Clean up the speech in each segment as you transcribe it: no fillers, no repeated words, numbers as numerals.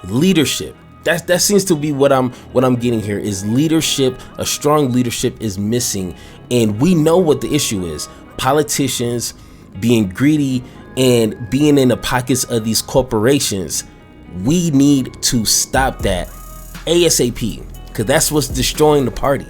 leadership. That seems to be what I'm getting here is leadership. A strong leadership is missing, and we know what the issue is. Politicians being greedy and being in the pockets of these corporations. We need to stop that ASAP, because that's what's destroying the party.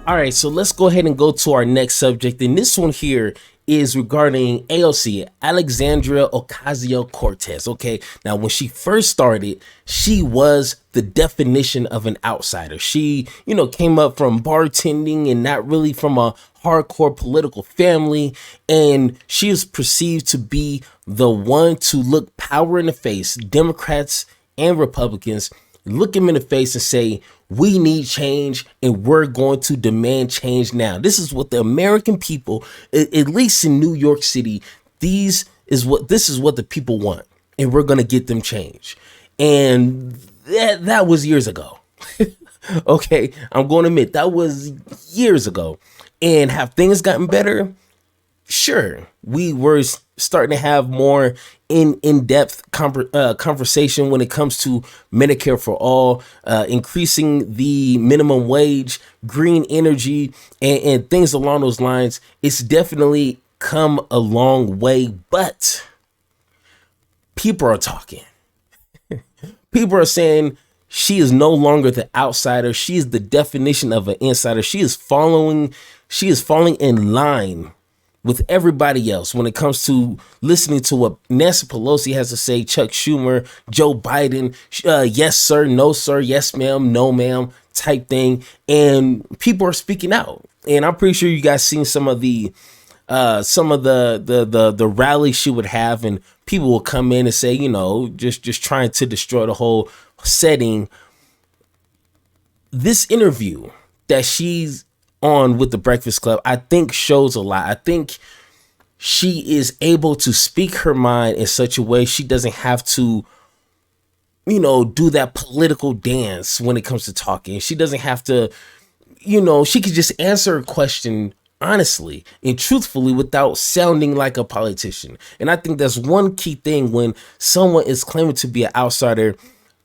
All right, so let's go ahead and go to our next subject, and this one here is regarding AOC, Alexandria Ocasio-Cortez. Okay, now when she first started, she was the definition of an outsider. She, came up from bartending and not really from a hardcore political family, and she is perceived to be the one to look power in the face, Democrats and Republicans, look them in the face and say, we need change and we're going to demand change now. This is what the American people, at least in New York City, this is what the people want, and we're going to get them change. And that was years ago. Okay, I'm going to admit that was years ago. And have things gotten better? Sure, we were starting to have more in-depth conversation when it comes to Medicare for all, increasing the minimum wage, green energy, and things along those lines. It's definitely come a long way, but people are talking. People are saying she is no longer the outsider. She is the definition of an insider. She is falling in line with everybody else when it comes to listening to what Nancy Pelosi has to say, Chuck Schumer, Joe Biden, yes sir, no sir, yes ma'am, no ma'am type thing. And people are speaking out. And I'm pretty sure you guys seen some of the rallies she would have, and people will come in and say, just trying to destroy the whole setting. This interview that she's on with the Breakfast Club, I think shows a lot. I think she is able to speak her mind in such a way she doesn't have to, do that political dance when it comes to talking. She doesn't have to, she could just answer a question honestly and truthfully without sounding like a politician. And I think that's one key thing when someone is claiming to be an outsider,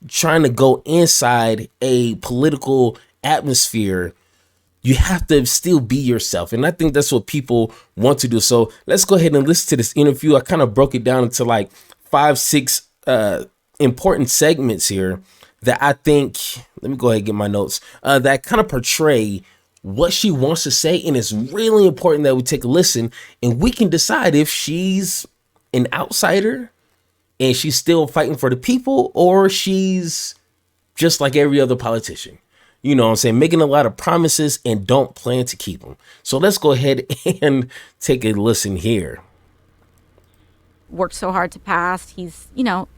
trying to go inside a political atmosphere. You have to still be yourself. And I think that's what people want to do. So let's go ahead and listen to this interview. I kind of broke it down into like 5-6 important segments here that I think, let me go ahead and get my notes, that kind of portray what she wants to say. And it's really important that we take a listen and we can decide if she's an outsider and she's still fighting for the people, or she's just like every other politician. You know what I'm saying? Making a lot of promises and don't plan to keep them. So let's go ahead and take a listen here. Worked so hard to pass. He's, Trump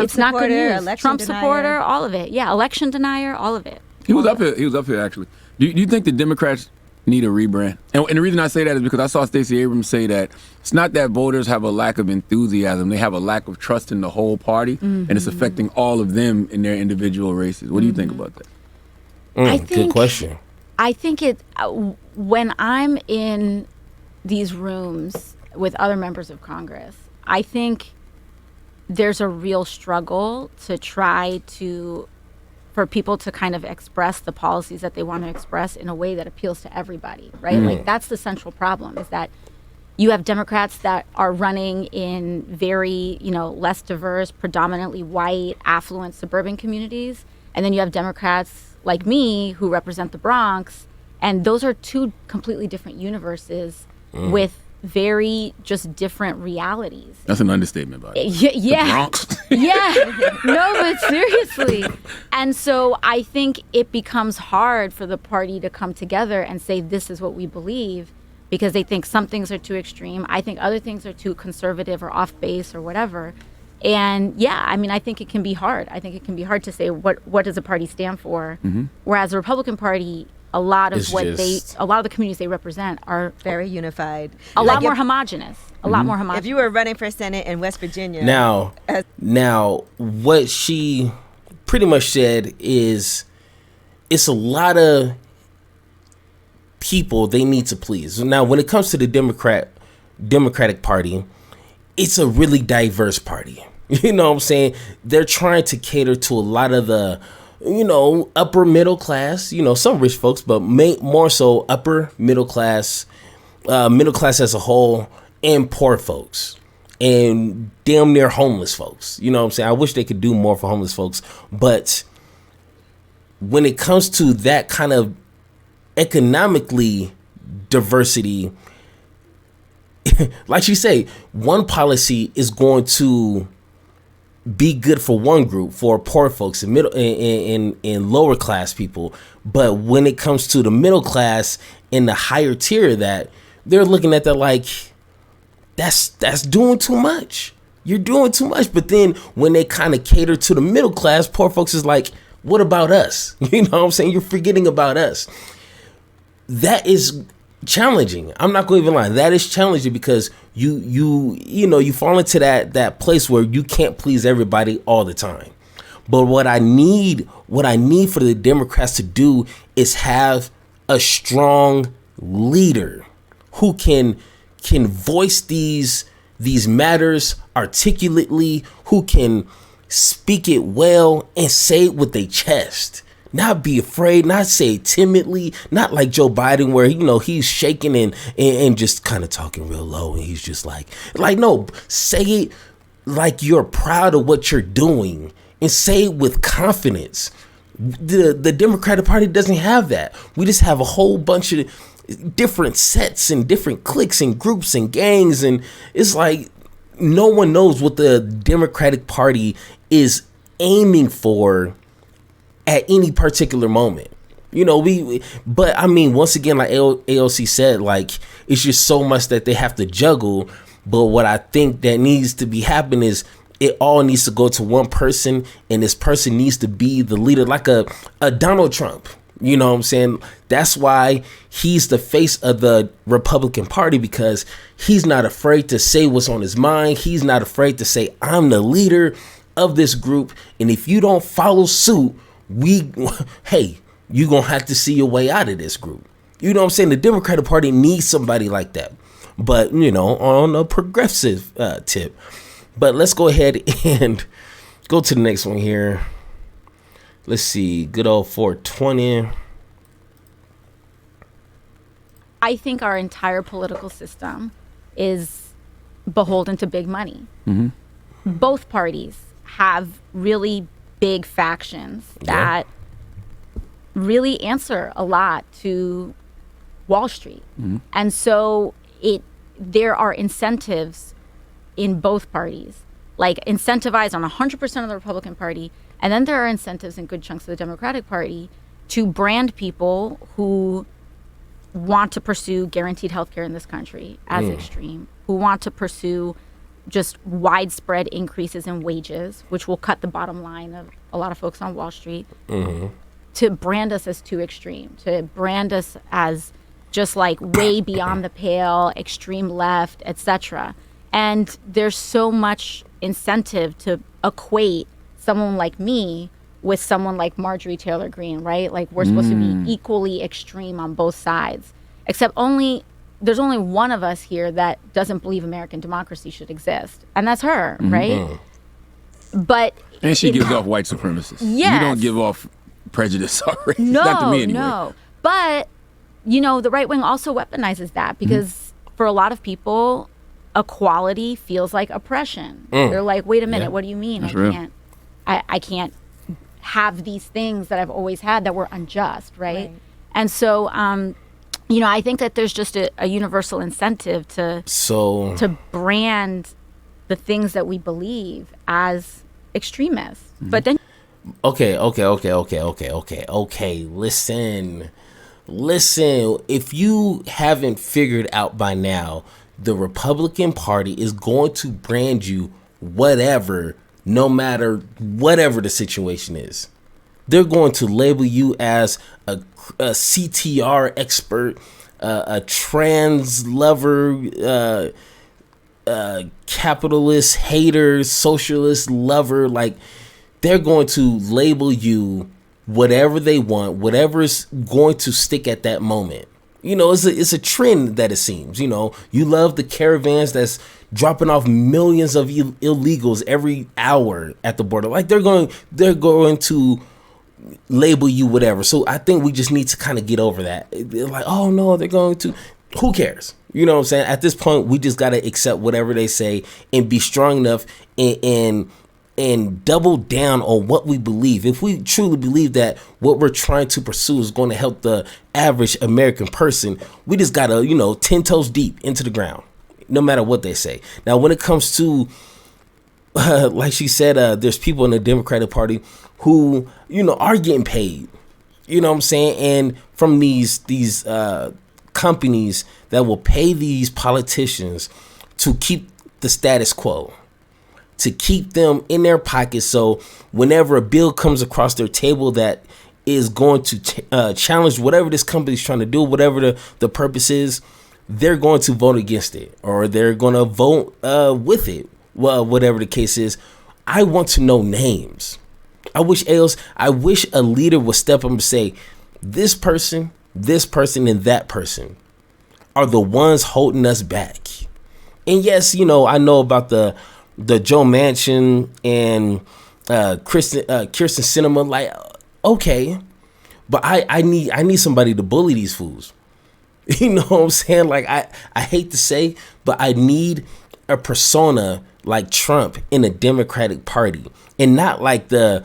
it's not good supporter, news. election Trump denier. supporter, all of it. Yeah, election denier, all of it. He was up here actually. Do you think the Democrats need a rebrand? And the reason I say that is because I saw Stacey Abrams say that it's not that voters have a lack of enthusiasm. They have a lack of trust in the whole party, and it's affecting all of them in their individual races. What do you think about that? Good question. I think when I'm in these rooms with other members of Congress, I think there's a real struggle to try for people to kind of express the policies that they want to express in a way that appeals to everybody, right? Like that's the central problem, is that you have Democrats that are running in very, less diverse, predominantly white, affluent suburban communities. And then you have Democrats like me who represent the Bronx. And those are two completely different universes with very just different realities. That's an understatement, by it. Yeah. The Bronx. Yeah. No, but seriously. And so I think it becomes hard for the party to come together and say, this is what we believe, because they think some things are too extreme. I think other things are too conservative or off base or whatever. And I think it can be hard. I think it can be hard to say what does a party stand for. Whereas the Republican Party, a lot of the communities they represent are very unified, a lot more homogenous. A lot more homogenous. If you were running for Senate in West Virginia, now what she pretty much said is it's a lot of people they need to please. Now, when it comes to the Democratic Party, it's a really diverse party. You know what I'm saying? They're trying to cater to a lot of the, upper middle class, some rich folks, but more so upper middle class as a whole, and poor folks, and damn near homeless folks. You know what I'm saying? I wish they could do more for homeless folks, but when it comes to that kind of economically diversity, like you say, one policy is going to be good for one group, for poor folks and middle and lower class people, but when it comes to the middle class and the higher tier of that, they're looking at that like that's doing too much. You're doing too much. But then when they kind of cater to the middle class, poor folks is like, what about us? You know what I'm saying? You're forgetting about us. That is challenging. I'm not going to even lie. That is challenging because you fall into that place where you can't please everybody all the time. But what I need for the Democrats to do is have a strong leader who can voice these matters articulately, who can speak it well and say it with their chest. Not be afraid, not say it timidly, not like Joe Biden where, he's shaking and just kind of talking real low and he's just like, no, say it like you're proud of what you're doing and say it with confidence. The Democratic Party doesn't have that. We just have a whole bunch of different sets and different cliques and groups and gangs, and it's like no one knows what the Democratic Party is aiming for at any particular moment. But I mean, once again, like AOC said, like, it's just so much that they have to juggle. But what I think that needs to be happening is it all needs to go to one person, and this person needs to be the leader, like a Donald Trump. You know what I'm saying? That's why he's the face of the Republican Party, because he's not afraid to say what's on his mind. He's not afraid to say, I'm the leader of this group. And if you don't follow suit, hey, you're going to have to see your way out of this group. You know what I'm saying? The Democratic Party needs somebody like that. But, on a progressive tip. But let's go ahead and go to the next one here. Let's see. Good old 420. I think our entire political system is beholden to big money. Mm-hmm. Both parties have really big factions that really answer a lot to Wall Street. Mm-hmm. And so there are incentives in both parties, like incentivize on 100% of the Republican Party. And then there are incentives in good chunks of the Democratic Party to brand people who want to pursue guaranteed health care in this country as extreme, who want to pursue just widespread increases in wages, which will cut the bottom line of a lot of folks on Wall Street, to brand us as too extreme, to brand us as just like way beyond the pale, extreme left, etc. And there's so much incentive to equate someone like me with someone like Marjorie Taylor Greene, right? Like, we're supposed to be equally extreme on both sides, except there's only one of us here that doesn't believe American democracy should exist, and that's her, right? But she gives off white supremacists. Yes. You don't give off prejudice already. No, not to me anyway. No. But the right wing also weaponizes that, because for a lot of people, equality feels like oppression. They're like, wait a minute, what do you mean? I can't have these things that I've always had that were unjust, right? And so, I think that there's just a universal incentive to brand the things that we believe as extremists. But then, okay. Listen. If you haven't figured out by now, the Republican Party is going to brand you whatever, no matter whatever the situation is. They're going to label you as a CTR expert, a trans lover, capitalist hater, socialist lover. Like, they're going to label you whatever they want, whatever is going to stick at that moment. It's a trend that it seems. You love the caravans that's dropping off millions of illegals every hour at the border. Like they're going to label you whatever. So I think we just need to kind of get over that. They're like, oh no, they're going to. Who cares? You know what I'm saying? At this point, we just got to accept whatever they say and be strong enough and double down on what we believe. If we truly believe that what we're trying to pursue is going to help the average American person, we just got to, 10 toes deep into the ground, no matter what they say. Now, when it comes to, like she said, there's people in the Democratic Party who, are getting paid. You know what I'm saying? And from these companies that will pay these politicians to keep the status quo, to keep them in their pockets. So whenever a bill comes across their table that is going to challenge whatever this company is trying to do, whatever the purpose is, they're going to vote against it, or they're going to vote with it. Well, whatever the case is, I want to know names. I wish a leader would step up and say, this person, and that person are the ones holding us back. And yes, I know about the Joe Manchin and Kyrsten Sinema. Like, okay, but I need somebody to bully these fools. You know what I'm saying? Like, I hate to say, but I need a persona like Trump in the Democratic Party, and not like the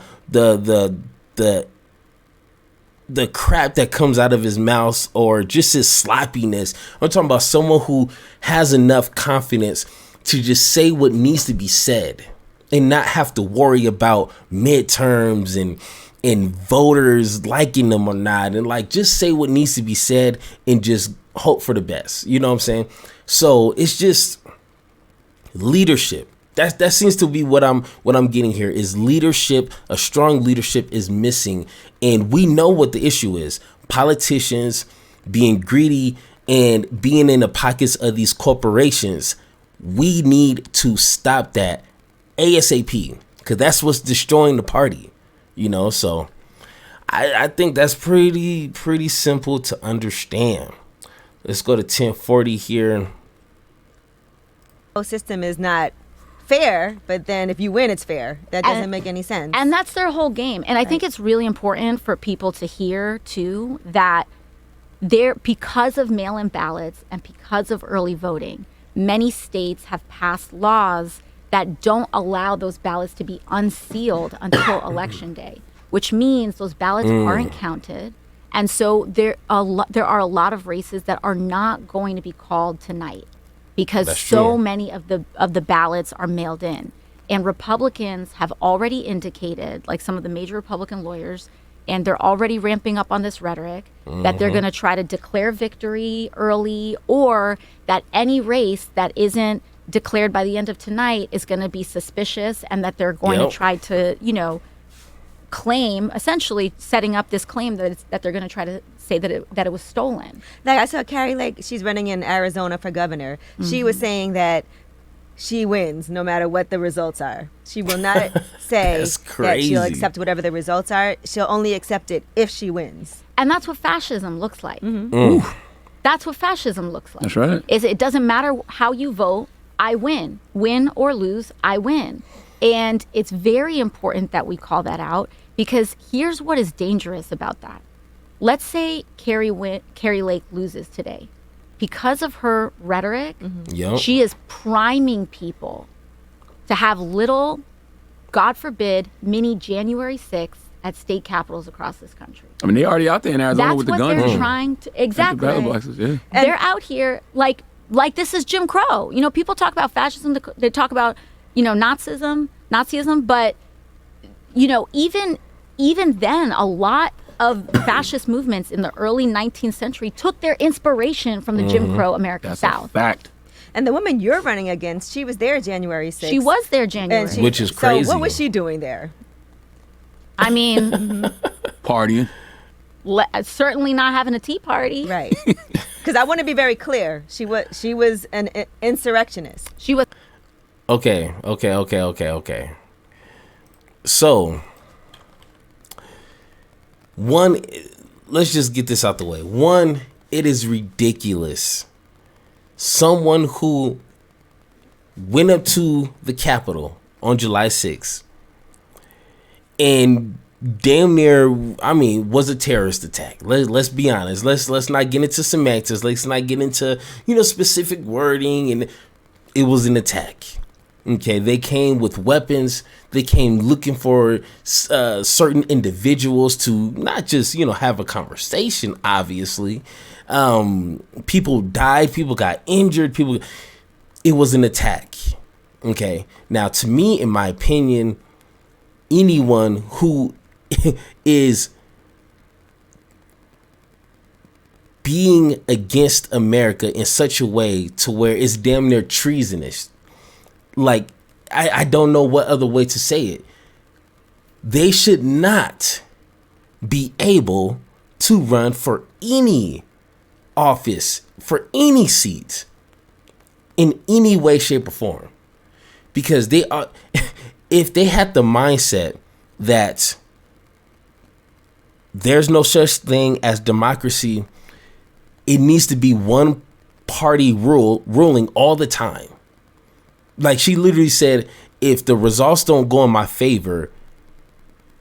crap that comes out of his mouth or just his sloppiness. I'm talking about someone who has enough confidence to just say what needs to be said and not have to worry about midterms and voters liking them or not, and like just say what needs to be said and just hope for the best. You know what I'm saying? So it's just leadership. That seems to be what I'm getting here is leadership. A strong leadership is missing, and we know what the issue is. Politicians being greedy and being in the pockets of these corporations. We need to stop that ASAP, because that's what's destroying the party. So I think that's pretty simple to understand. Let's go to 1040 here. The system is not fair, but then if you win, it's fair. That doesn't make any sense. And that's their whole game. And I think it's really important for people to hear, too, that because of mail-in ballots and because of early voting, many states have passed laws that don't allow those ballots to be unsealed until Election Day, which means those ballots aren't counted. And so there are a lot of races that are not going to be called tonight, because so many of the ballots are mailed in. And Republicans have already indicated, like some of the major Republican lawyers, and they're already ramping up on this rhetoric, that they're going to try to declare victory early, or that any race that isn't declared by the end of tonight is going to be suspicious, and that they're going to try to, claim, essentially setting up this claim that they're going to try to say that it was stolen. Like I saw Carrie Lake, she's running in Arizona for governor. She was saying that she wins no matter what the results are. She will not say that she'll accept whatever the results are. She'll only accept it if she wins. And that's what fascism looks like. That's what fascism looks like. That's right. It doesn't matter how you vote, I win. Win or lose, I win. And it's very important that we call that out, because here's what is dangerous about that. Let's say Carrie Lake loses today. Because of her rhetoric, she is priming people to have little, God forbid, mini January 6th at state capitals across this country. I mean, they already out there in Arizona with the guns. That's what they're trying to, exactly. The battle boxes, yeah. They're out here like this is Jim Crow. People talk about fascism, they talk about, Nazism, but, even then, a lot of fascist movements in the early 19th century took their inspiration from the Jim Crow American South. A fact. And the woman you're running against, she was there January 6th. She was there January. Which is crazy. So what was she doing there? I mean... Partying. Certainly not having a tea party. Right. Because I want to be very clear. She was an insurrectionist. She was... Okay. So... One, let's just get this out the way. One, it is ridiculous. Someone who went up to the Capitol on July 6th and damn near, was a terrorist attack. Let's be honest. Let's not get into semantics. Let's not get into, specific wording. And it was an attack. Okay, they came with weapons. They came looking for certain individuals to not just, have a conversation, obviously. People died. People got injured. It was an attack. Okay, now to me, in my opinion, anyone who is being against America in such a way to where it's damn near treasonous. Like, I don't know what other way to say it. They should not be able to run for any office, for any seat, in any way, shape, or form. Because they are, if they had the mindset that there's no such thing as democracy, it needs to be one party ruling all the time. Like, she literally said, if the results don't go in my favor,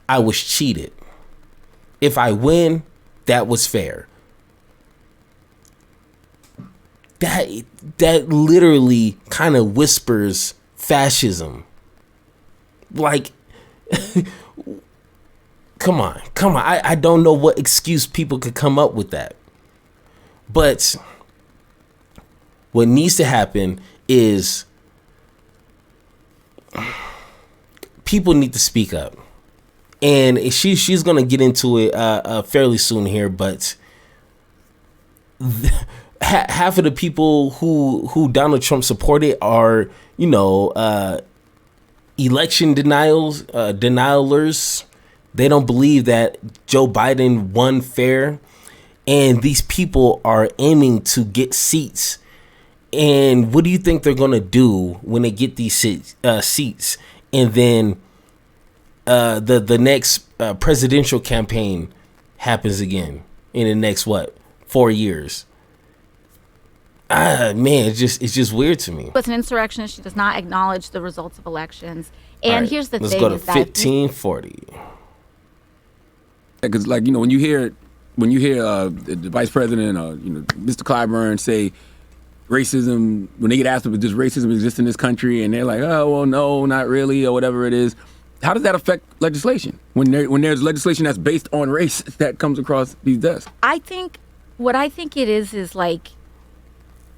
I was cheated. If I win, that was fair. That literally kind of whispers fascism. Like, come on. I don't know what excuse people could come up with that. But what needs to happen is people need to speak up. And she's going to get into it fairly soon here, but half of the people who Donald Trump supported are, election denialers. They don't believe that Joe Biden won fair. And these people are aiming to get seats. And what do you think they're going to do when they get these seats? And then the next presidential campaign happens again in the next, 4 years? Man, it's just weird to me. But an insurrectionist, she does not acknowledge the results of elections. And here's the thing. Let's go to 1540. Because, when you hear the vice president or Mr. Clyburn say racism, when they get asked if does racism exist in this country, and they're like, oh well, no, not really, or whatever it is. How does that affect legislation when there's legislation that's based on race that comes across these desks? What I think it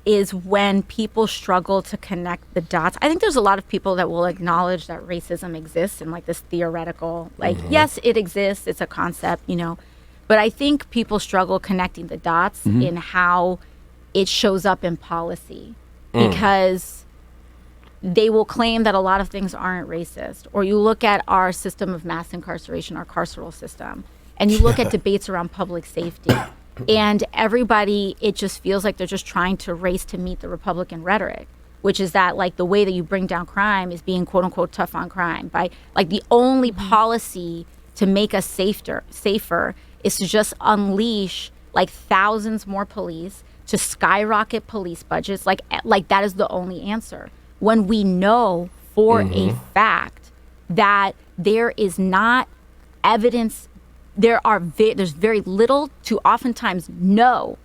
is when people struggle to connect the dots. I think there's a lot of people that will acknowledge that racism exists in this theoretical, yes, it exists, it's a concept, But I think people struggle connecting the dots in how it shows up in policy, because they will claim that a lot of things aren't racist. Or you look at our system of mass incarceration, our carceral system, and you look at debates around public safety, and everybody, it just feels like they're just trying to race to meet the Republican rhetoric, which is that the way that you bring down crime is being quote unquote tough on crime. By the only policy to make us safer is to just unleash thousands more police, to skyrocket police budgets. Like that is the only answer. When we know for a fact that there is not evidence, there's very little to oftentimes no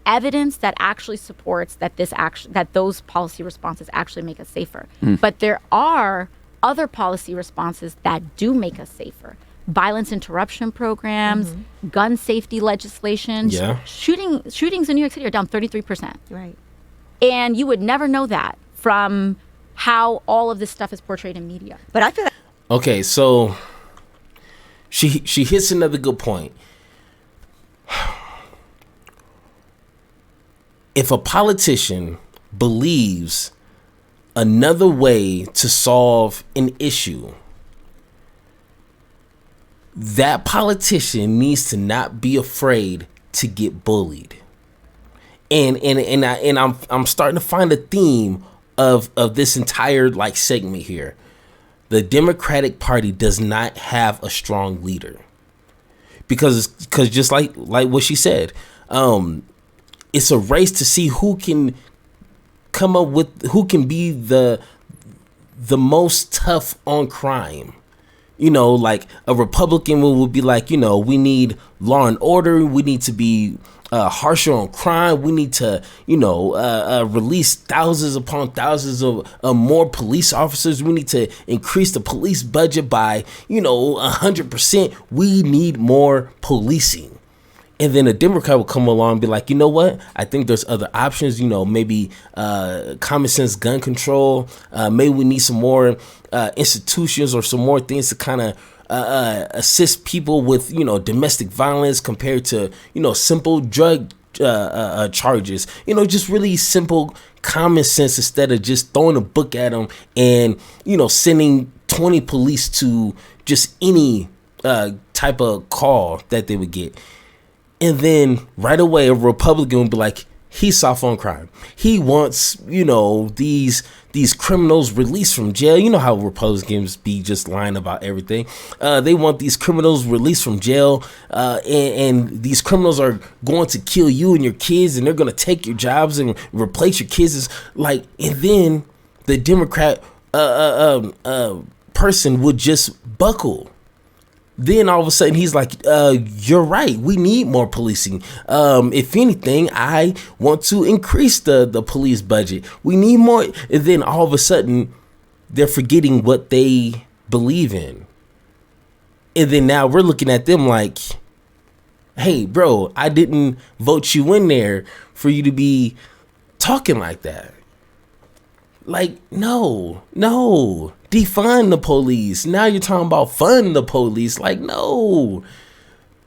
evidence that actually supports that that those policy responses actually make us safer. But there are other policy responses that do make us safer. Violence interruption programs, gun safety legislation. Yeah. Shootings in New York City are down 33%. Right. And you would never know that from how all of this stuff is portrayed in media. But I feel like okay, so she hits another good point. If a politician believes another way to solve an issue, that politician needs to not be afraid to get bullied. And I'm starting to find a theme of this entire segment here. The Democratic Party does not have a strong leader. Because just like what she said, it's a race to see who can come up with, who can be the the most tough on crime. You know, like a Republican would be like, you know, we need law and order. We need to be harsher on crime. We need to, you know, release thousands upon thousands of more police officers. We need to increase the police budget by, you know, 100%. We need more policing. And then a Democrat will come along and be like, you know what? I think there's other options, you know, maybe common sense gun control. Maybe we need some more institutions or some more things to kind of assist people with, you know, domestic violence compared to, you know, simple drug charges. You know, just really simple common sense instead of just throwing a book at them and, you know, sending 20 police to just any type of call that they would get. And then right away, a Republican would be like, he's soft on crime. He wants, you know, these criminals released from jail. You know how Republicans be just lying about everything. They want these criminals released from jail, and these criminals are going to kill you and your kids, and they're going to take your jobs and replace your kids. It's like, and then the Democrat person would just buckle. Then all of a sudden he's like, you're right. We need more policing. If anything, I want to increase the police budget. We need more. And then all of a sudden they're forgetting what they believe in. And then now we're looking at them like, hey, bro, I didn't vote you in there for you to be talking like that. Like, no. Defund the police. Now you're talking about fund the police. Like, no.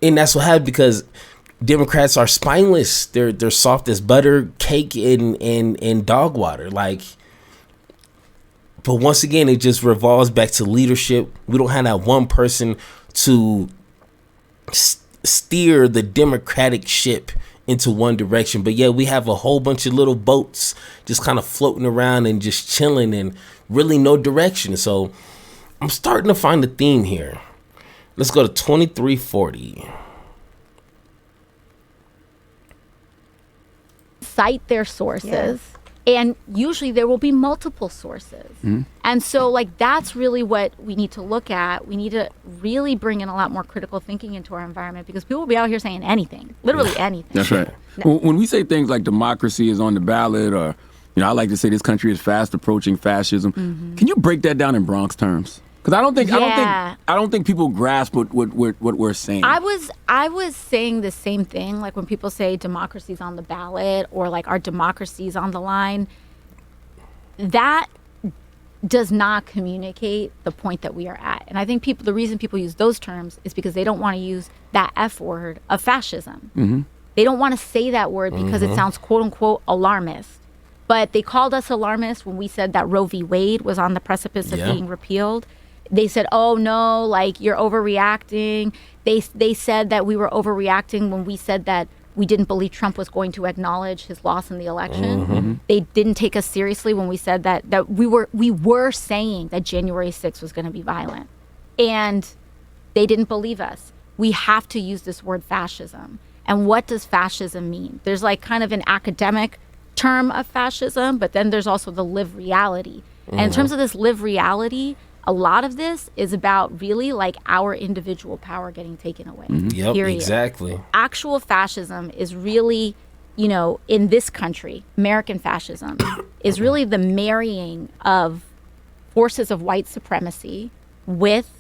And that's what happened because Democrats are spineless. They're soft as butter, cake, and dog water. Like, but once again, it just revolves back to leadership. We don't have that one person to steer the Democratic ship into one direction. But yeah, we have a whole bunch of little boats just kind of floating around and just chilling and really no direction. So I'm starting to find a theme here. Let's go to 2340. Cite their sources. And usually there will be multiple sources. Mm-hmm. And so like that's really what we need to look at. We need to really bring in a lot more critical thinking into our environment because people will be out here saying anything, literally anything. That's right. When we say things like democracy is on the ballot or, you know, I like to say this country is fast approaching fascism. Mm-hmm. Can you break that down in Bronx terms? Because I don't think people grasp what we're saying. I was saying the same thing. Like when people say democracy's on the ballot or like our democracy's on the line, that does not communicate the point that we are at. And I think the reason people use those terms is because they don't want to use that F word of fascism. Mm-hmm. They don't want to say that word because it sounds quote unquote alarmist. But they called us alarmist when we said that Roe v. Wade was on the precipice of being repealed. They said, oh, no, like, you're overreacting. They said that we were overreacting when we said that we didn't believe Trump was going to acknowledge his loss in the election. Mm-hmm. They didn't take us seriously when we said that we were saying that January 6th was going to be violent. And they didn't believe us. We have to use this word fascism. And what does fascism mean? There's like kind of an academic term of fascism, but then there's also the lived reality. And in terms of this lived reality, a lot of this is about really like our individual power getting taken away. Mm-hmm. Yep, period. Exactly. Actual fascism is really, you know, in this country, American fascism is really the marrying of forces of white supremacy with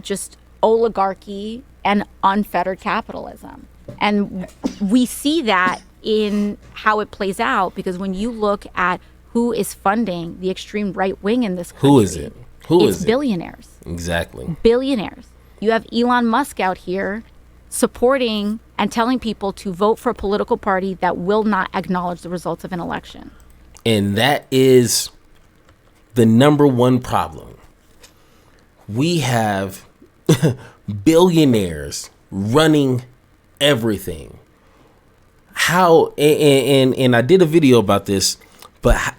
just oligarchy and unfettered capitalism. And we see that in how it plays out because when you look at who is funding the extreme right wing in this country? Who is it? It's billionaires. Exactly. Billionaires. You have Elon Musk out here supporting and telling people to vote for a political party that will not acknowledge the results of an election. And that is the number one problem. We have billionaires running everything. How, and I did a video about this, but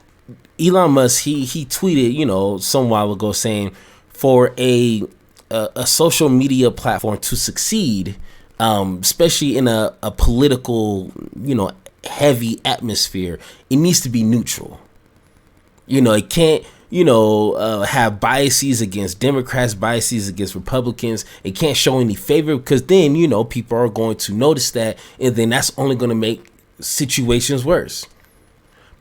Elon Musk, he tweeted, you know, some while ago saying for a social media platform to succeed, especially in a political, you know, heavy atmosphere, it needs to be neutral. You know, it can't have biases against Democrats, biases against Republicans. It can't show any favor, because then, people are going to notice that, and then that's only going to make situations worse.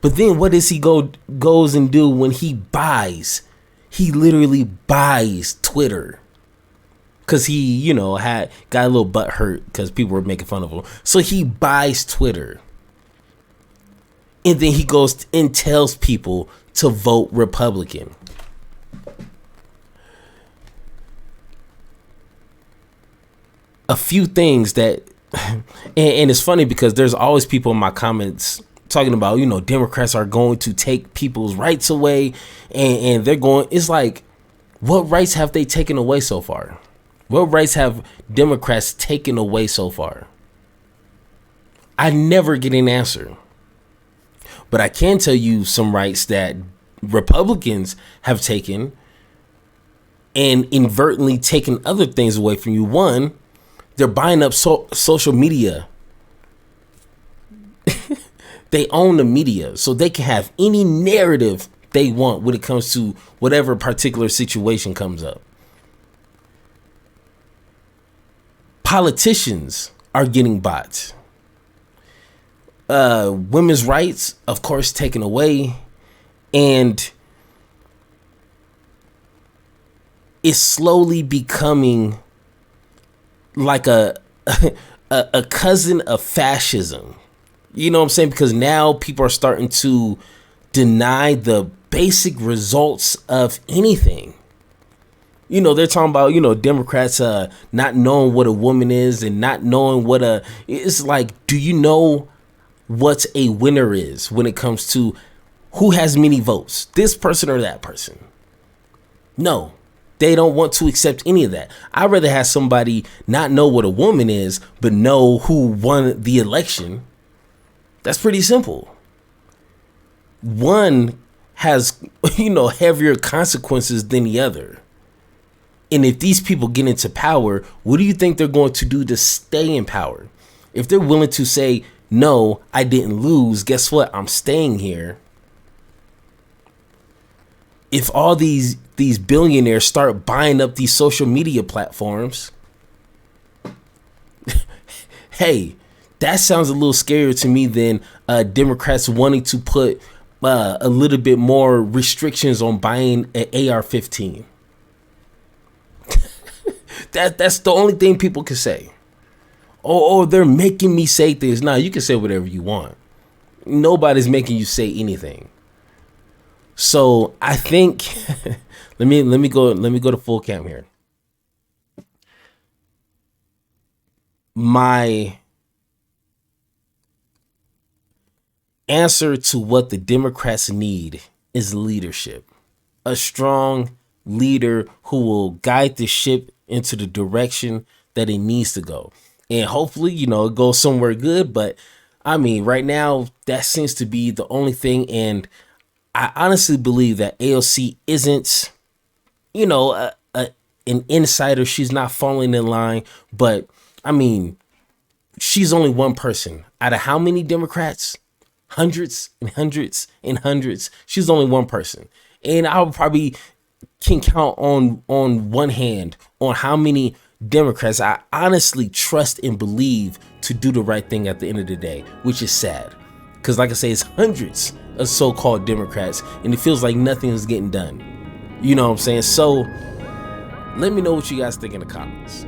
But then what does he goes and do when he buys? He literally buys Twitter. Because he, got a little butt hurt because people were making fun of him. So he buys Twitter. And then he goes and tells people to vote Republican. A few things that, and it's funny because there's always people in my comments talking about, Democrats are going to take people's rights away, and they're going, it's like, what rights have they taken away so far? What rights have Democrats taken away so far? I never get an answer. But I can tell you some rights that Republicans have taken and inadvertently taken other things away from you. One, they're buying up social media. They own the media, so they can have any narrative they want when it comes to whatever particular situation comes up. Politicians are getting bought. Women's rights, of course, taken away, and it's slowly becoming like a cousin of fascism. You know what I'm saying? Because now people are starting to deny the basic results of anything. They're talking about, Democrats not knowing what a woman is and not knowing it's like, do you know what a winner is when it comes to who has many votes, this person or that person? No, they don't want to accept any of that. I'd rather have somebody not know what a woman is, but know who won the election. That's pretty simple. One has, heavier consequences than the other. And if these people get into power, what do you think they're going to do to stay in power? If they're willing to say, no, I didn't lose, guess what? I'm staying here. If all these billionaires start buying up these social media platforms, hey, that sounds a little scarier to me than Democrats wanting to put a little bit more restrictions on buying an AR-15. That's the only thing people can say. Oh, they're making me say things. Nah, you can say whatever you want. Nobody's making you say anything. So I think let me go to full cam here. My answer to what the Democrats need is leadership. A strong leader who will guide the ship into the direction that it needs to go. And hopefully, it goes somewhere good. But I mean, right now, that seems to be the only thing. And I honestly believe that AOC isn't, an insider. She's not falling in line. But I mean, she's only one person out of how many Democrats? Hundreds and hundreds and hundreds. She's only one person. And I would probably can count on one hand on how many Democrats I honestly trust and believe to do the right thing at the end of the day, which is sad. Because like I say, it's hundreds of so-called Democrats and it feels like nothing is getting done. You know what I'm saying? So let me know what you guys think in the comments.